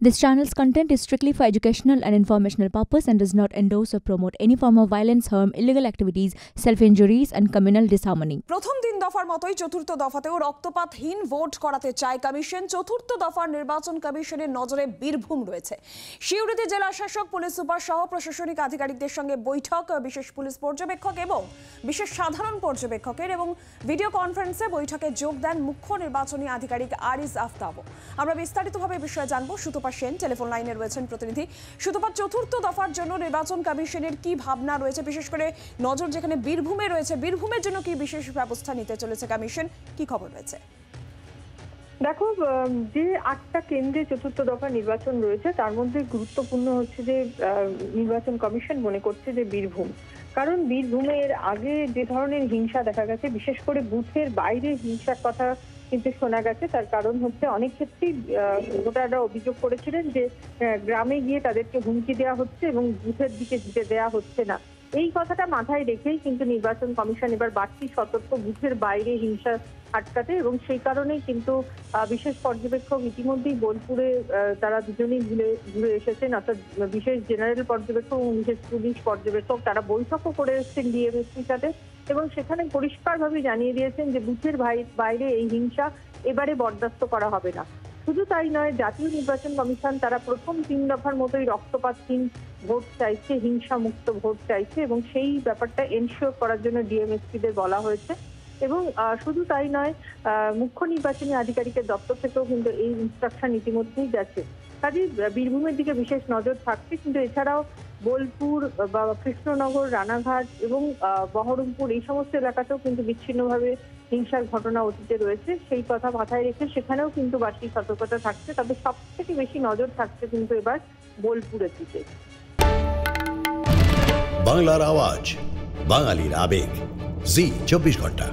This channel's content is strictly for educational and informational purpose and does not endorse or promote any form of violence, harm, illegal activities, self-injuries and communal disharmony. প্রথম দিন দফার মতোই চতুর্থ দফাতেও রক্তপাতহীন vote করাতে চায় commission. চতুর্থ দফার নির্বাচন কমিশনের নজরে বীরভূম রয়েছে। সিউড়িতে জেলা শাসক, পুলিশ সুপার সহ প্রশাসনিক আধিকারিকদের সঙ্গে বৈঠক, বিশেষ পুলিশ পর্যবেক্ষক এবং বিশেষ সাধারণ পর্যবেক্ষকের এবং ভিডিও কনফারেন্সে বৈঠকে যোগ দেন মুখ্য নির্বাচনী আধিকারিক আরিজ আফতাব। আমরা বিস্তারিতভাবে বিষয়ে জানবো। সুতপা সেন টেলিফোন লাইনে রয়েছেন প্রতিনিধি। সুতপা, চতুর্থ দফার জন্য নির্বাচন কমিশনের কি ভাবনা রয়েছে, বিশেষ করে নজর যেখানে বীরভূমে রয়েছে, বীরভূমের জন্য কি বিশেষ ব্যবস্থা নিতে চলেছে কমিশন, কি খবর রয়েছে? দেখো, যে 8টা কেন্দ্রে চতুর্থ দফা নির্বাচন রয়েছে তার মধ্যে গুরুত্বপূর্ণ হচ্ছে যে নির্বাচন কমিশন মনে করছে যে বীরভূম, কারণ বীরভূমের আগে যে ধরনের হিংসা দেখা গেছে, বিশেষ করে বুথের বাইরে হিংসার কথা কিন্তু শোনা গেছে। তার কারণ হচ্ছে অনেক ক্ষেত্রেই ভোটাররা অভিযোগ করেছিলেন যে গ্রামে গিয়ে তাদেরকে হুমকি দেওয়া হচ্ছে এবং বুথের দিকে যেতে দেওয়া হচ্ছে না। এই কথাটা মাথায় রেখেই কিন্তু নির্বাচন কমিশন এবার বাড়তি সতর্ক, বুথের বাইরে হিংসা আটকাতে, এবং সেই কারণেই কিন্তু বিশেষ পর্যবেক্ষক ইতিমধ্যেই বোলপুরে তারা দুজনেই ঘুরে এসেছেন, অর্থাৎ বিশেষ জেনারেল পর্যবেক্ষক এবং বিশেষ পুলিশ পর্যবেক্ষক তারা বৈঠকও করে এসেছেন ডিএমএসপির সাথে, এবং সেখানে পরিষ্কারভাবে জানিয়ে দিয়েছেন যে বুথের বাইরে এই হিংসা এবারে বরদাস্ত করা হবে না। শুধু তাই নয়, জাতীয় নির্বাচন কমিশন তারা প্রথম 3 দফার মতোই রক্তপাতহীন ভোট চাইছে, হিংসা মুক্ত ভোট চাইছে, এবং সেই ব্যাপারটা এনশিওর করার জন্য ডিএমএসপিদের বলা হয়েছে। এবং শুধু তাই নয়, মুখ্য নির্বাচনী আধিকারিকের দপ্তর থেকেও কিন্তু এই ইনস্ট্রাকশন ইতিমধ্যেই গেছে। কাজে বীরভূমের দিকে বিশেষ নজর থাকছে, কিন্তু এছাড়াও বোলপুর বা কৃষ্ণনগর, রানাঘাট এবং বহরমপুর এই সমস্ত এলাকাতেও কিন্তু বিচ্ছিন্নভাবে হিংসার ঘটনা অতীতে রয়েছে। সেই কথা মাথায় রেখে সেখানেও কিন্তু বাড়তি সতর্কতা থাকছে, তবে সব থেকে বেশি নজর থাকছে কিন্তু এবার বোলপুরের দিকে। বাংলার আওয়াজ, বাঙালির আবেগ, জি 24 ঘন্টা।